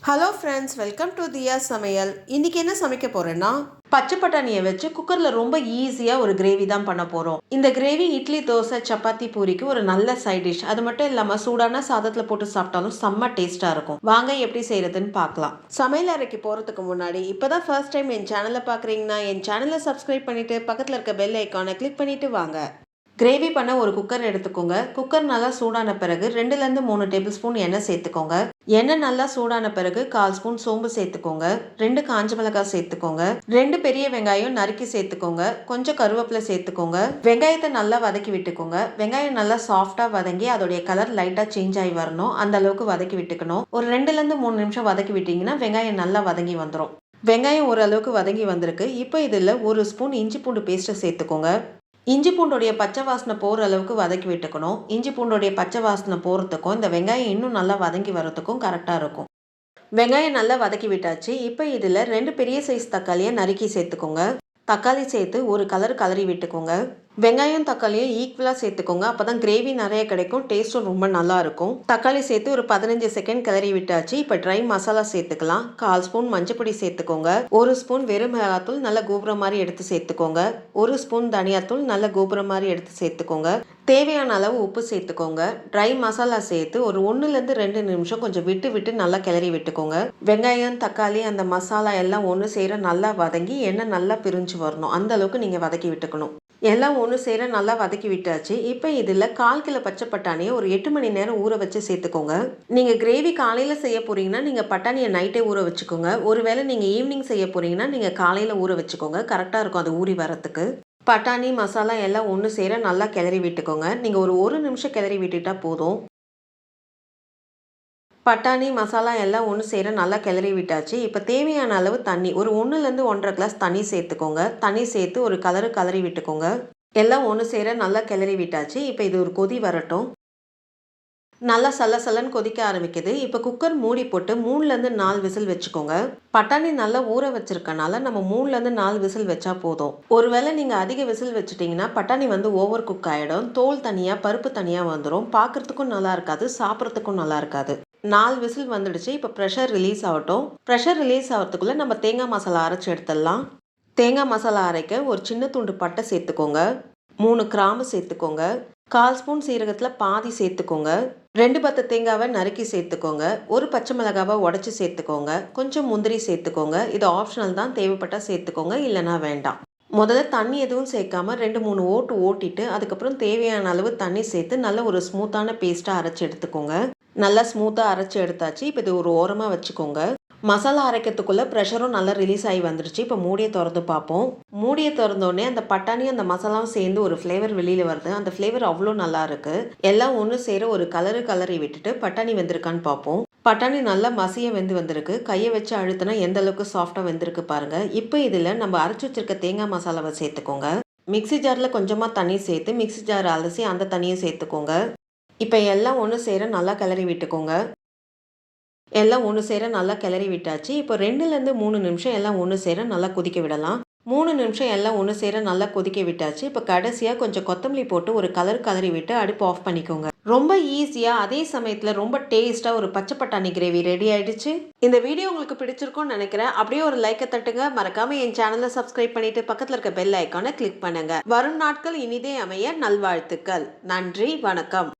Hello friends, welcome to தியா சமையல். இன்றைக்கி என்ன சமைக்க போகிறேன்னா, பச்சை பட்டாணியை வச்சு குக்கரில் ரொம்ப ஈஸியாக ஒரு கிரேவி தான் பண்ண போகிறோம். இந்த கிரேவி இட்லி, தோசை, சப்பாத்தி, பூரிக்கு ஒரு நல்ல சைட் டிஷ். அது மட்டும் இல்லாமல் சூடான சாதத்தில் போட்டு சாப்பிட்டாலும் செம்ம டேஸ்ட்டாக இருக்கும். வாங்க எப்படி செய்கிறதுன்னு பார்க்கலாம். சமையல் அறைக்கு போகிறதுக்கு முன்னாடி இப்போ தான் ஃபர்ஸ்ட் டைம் என் சேனலை பார்க்குறீங்கன்னா என் சேனலை சப்ஸ்கிரைப் பண்ணிவிட்டு பக்கத்தில் இருக்க பெல் ஐக்கானை கிளிக் பண்ணிவிட்டு வாங்க. கிரேவி பண்ண ஒரு குக்கர் எடுத்துக்கோங்க. குக்கர் நல்லா சூடான பிறகு 2லேருந்து 3 டேபிள் ஸ்பூன் எண்ணெய் சேர்த்துக்கோங்க. எண்ணெய் நல்லா சூடான பிறகு 1/4 ஸ்பூன் சோம்பு சேர்த்துக்கோங்க. 2 காஞ்ச மிளகாய் சேர்த்துக்கோங்க. 2 பெரிய வெங்காயம் நறுக்கி சேர்த்துக்கோங்க. கொஞ்சம் கருவேப்பிலை சேர்த்துக்கோங்க. வெங்காயத்தை நல்லா வதக்கி விட்டுக்கோங்க. வெங்காயம் நல்லா சாஃப்டாக வதங்கி அதோடைய கலர் லைட்டாக சேஞ்ச் ஆகி வரணும். அந்த அளவுக்கு வதக்கி விட்டுக்கணும். ஒரு 2லேருந்து 3 நிமிஷம் வதக்கி விட்டிங்கன்னா வெங்காயம் நல்லா வதங்கி வந்துடும். வெங்காயம் ஓரளவுக்கு வதங்கி வந்திருக்கு. இப்போ இதில் 1 ஸ்பூன் இஞ்சி பூண்டு பேஸ்ட்டை சேர்த்துக்கோங்க. இஞ்சி பூண்டோடைய பச்சை வாசனை போகிற அளவுக்கு வதக்கி விட்டுக்கணும். இஞ்சி பூண்டோடைய பச்சை வாசனை போகிறதுக்கும் இந்த வெங்காயம் இன்னும் நல்லா வதங்கி வரதுக்கும் கரெக்டாக இருக்கும். வெங்காயம் நல்லா வதக்கி விட்டாச்சு. இப்போ இதில் 2 பெரிய சைஸ் தக்காளியை நறுக்கி சேர்த்துக்கோங்க. தக்காளி சேர்த்து ஒரு கலரி விட்டுக்கோங்க. வெங்காயம் தக்காளியும் ஈக்குவலாக சேர்த்துக்கோங்க. அப்போ தான் கிரேவி நிறைய கிடைக்கும், டேஸ்ட்டும் ரொம்ப நல்லா இருக்கும். தக்காளி சேர்த்து ஒரு 15 செகண்ட் கிளறி விட்டாச்சு. இப்போ ட்ரை மசாலா சேர்த்துக்கலாம். 1/4 ஸ்பூன் மஞ்சப்பொடி சேர்த்துக்கோங்க. 1 ஸ்பூன் வெறும் மிளகாத்தூள் நல்ல கோபுரம் மாதிரி எடுத்து சேர்த்துக்கோங்க. 1 ஸ்பூன் தனியாத்தூள் நல்ல கோபுரம் மாதிரி எடுத்து சேர்த்துக்கோங்க. தேவையான அளவு உப்பு சேர்த்துக்கோங்க. ட்ரை மசாலா சேர்த்து ஒரு 1லேருந்து 2 நிமிஷம் கொஞ்சம் விட்டு நல்லா கிளறி விட்டுக்கோங்க. வெங்காயம் தக்காளி அந்த மசாலா எல்லாம் ஒன்று சேர நல்லா வதங்கி எண்ணெய் நல்லா பிரிஞ்சு வரணும். அந்த அளவுக்கு நீங்கள் வதக்கி விட்டுக்கணும். எல்லாம் ஒன்று சேர நல்லா வதக்கி விட்டாச்சு. இப்போ இதில் 1/4 கிலோ பச்சை பட்டாணியை ஒரு 8 மணி நேரம் ஊற வச்சு சேர்த்துக்கோங்க. நீங்கள் கிரேவி காலையில் செய்ய போகிறீங்கன்னா நீங்கள் பட்டாணியை நைட்டே ஊற வச்சுக்கோங்க. ஒருவேளை நீங்கள் ஈவினிங் செய்ய போகிறீங்கன்னா நீங்கள் காலையில் ஊற வச்சுக்கோங்க. கரெக்டாக இருக்கும் அது ஊறி வரத்துக்கு. பட்டாணி மசாலா எல்லாம் ஒன்று சேர நல்லா கிளறி விட்டுக்கோங்க. நீங்கள் ஒரு நிமிஷம் கிளறி விட்டுட்டா போதும். பட்டாணி மசாலா எல்லாம் ஒன்று சேர நல்லா கிளறி விட்டாச்சு. இப்போ தேவையான அளவு தண்ணி ஒரு 1லேருந்து 1.5 கிளாஸ் தண்ணி சேர்த்துக்கோங்க. தண்ணி சேர்த்து ஒரு கலரி விட்டுக்கோங்க. எல்லாம் ஒன்று சேர நல்லா கிளறி விட்டாச்சு. இப்போ இது ஒரு கொதி வரட்டும். நல்லா சல்லன்னு கொதிக்க ஆரம்பிக்குது. இப்போ குக்கர் மூடி போட்டு 3லேருந்து 4 விசில் வச்சுக்கோங்க. பட்டாணி நல்லா ஊற வச்சிருக்கனால நம்ம 3லேருந்து 4 விசில் வச்சா போதும். ஒருவேளை நீங்கள் அதிக விசில் வச்சுட்டிங்கன்னா பட்டாணி ஓவர் குக் ஆகிடும். தோல் தனியாக பருப்பு தனியாக வந்துடும். பார்க்குறதுக்கும் நல்லா இருக்காது, சாப்பிட்றதுக்கும் நல்லா இருக்காது. 4 விசில் வந்துடுச்சு. இப்போ ப்ரெஷர் ரிலீஸ் ஆகட்டும். ப்ரெஷர் ரிலீஸ் ஆகிறதுக்குள்ளே நம்ம தேங்காய் மசாலா அரைச்சி எடுத்துடலாம். தேங்காய் மசாலா அரைக்க ஒரு சின்ன துண்டு பட்டை சேர்த்துக்கோங்க. 3 கிராம்பு சேர்த்துக்கோங்க. 1/4 ஸ்பூன் சீரகத்தில் பாதி சேர்த்துக்கோங்க. 2 பத்து தேங்காவை நறுக்கி சேர்த்துக்கோங்க. ஒரு பச்சை மிளகாவை உடச்சி சேர்த்துக்கோங்க. கொஞ்சம் முந்திரி சேர்த்துக்கோங்க. இது ஆப்ஷனல் தான், தேவைப்பட்டால் சேர்த்துக்கோங்க, இல்லைனா வேண்டாம். முதல்ல தண்ணி எதுவும் சேர்க்காம 2-3 ஓட்டு ஓட்டிட்டு அதுக்கப்புறம் தேவையான அளவு தண்ணி சேர்த்து நல்ல ஒரு ஸ்மூத்தான பேஸ்ட்டாக அரைச்சி எடுத்துக்கோங்க. நல்லா ஸ்மூத்தாக அரைச்சி எடுத்தாச்சு. இப்போ இது ஒரு ஓரமாக வச்சுக்கோங்க. மசாலா அரைக்கிறதுக்குள்ளே ப்ரெஷரும் நல்லா ரிலீஸ் ஆகி வந்துருச்சு. இப்போ மூடியை திறந்து பார்ப்போம். மூடியை திறந்தோடனே அந்த பட்டாணியும் அந்த மசாலாவும் சேர்ந்து ஒரு ஃப்ளேவர் வெளியில் வருது. அந்த ஃப்ளேவர் அவ்வளோ நல்லா இருக்குது. எல்லாம் ஒன்று சேர ஒரு கலரி விட்டுட்டு பட்டாணி வெந்திருக்கான்னு பார்ப்போம். பட்டாணி நல்லா மசிய வெந்து வந்திருக்கு. கையை வச்சு அழுத்தினா எந்த அளவுக்கு சாஃப்டாக வெந்திருக்கு பாருங்கள். இப்போ இதில் நம்ம அரைச்சி வச்சிருக்க தேங்காய் மசாலாவை சேர்த்துக்கோங்க. மிக்சி ஜாரில் கொஞ்சமாக தண்ணி சேர்த்து மிக்சி ஜார் அலசி அந்த தண்ணியை சேர்த்துக்கோங்க. இப்போ எல்லாம் ஒன்று சேர நல்லா கிளறி விட்டுக்கோங்க. எல்லாம் ஒன்று சேர நல்லா கிளறி விட்டாச்சு. இப்போ 2லேருந்து 3 நிமிஷம் எல்லாம் ஒன்று சேர நல்லா கொதிக்க விடலாம். 3 நிமிஷம் எல்லாம் ஒன்று சேர நல்லா கொதிக்க விட்டாச்சு. இப்போ கடைசியாக கொஞ்சம் கொத்தமல்லி போட்டு ஒரு கலரி விட்டு அடுப்பு ஆஃப் பண்ணிக்கோங்க. ரொம்ப ஈஸியாக அதே சமயத்தில் ரொம்ப டேஸ்ட்டாக ஒரு பச்சை பட்டாணி கிரேவி ரெடி ஆயிடுச்சு. இந்த வீடியோ உங்களுக்கு பிடிச்சிருக்கும்னு நினைக்கிறேன். அப்படியே ஒரு லைக்கை தட்டுங்க. மறக்காமல் என் சேனலை சப்ஸ்கிரைப் பண்ணிட்டு பக்கத்தில் இருக்க பெல் ஐக்கானை கிளிக் பண்ணுங்க. வரும் நாட்கள் இனிதே அமைய நல்வாழ்த்துக்கள். நன்றி, வணக்கம்.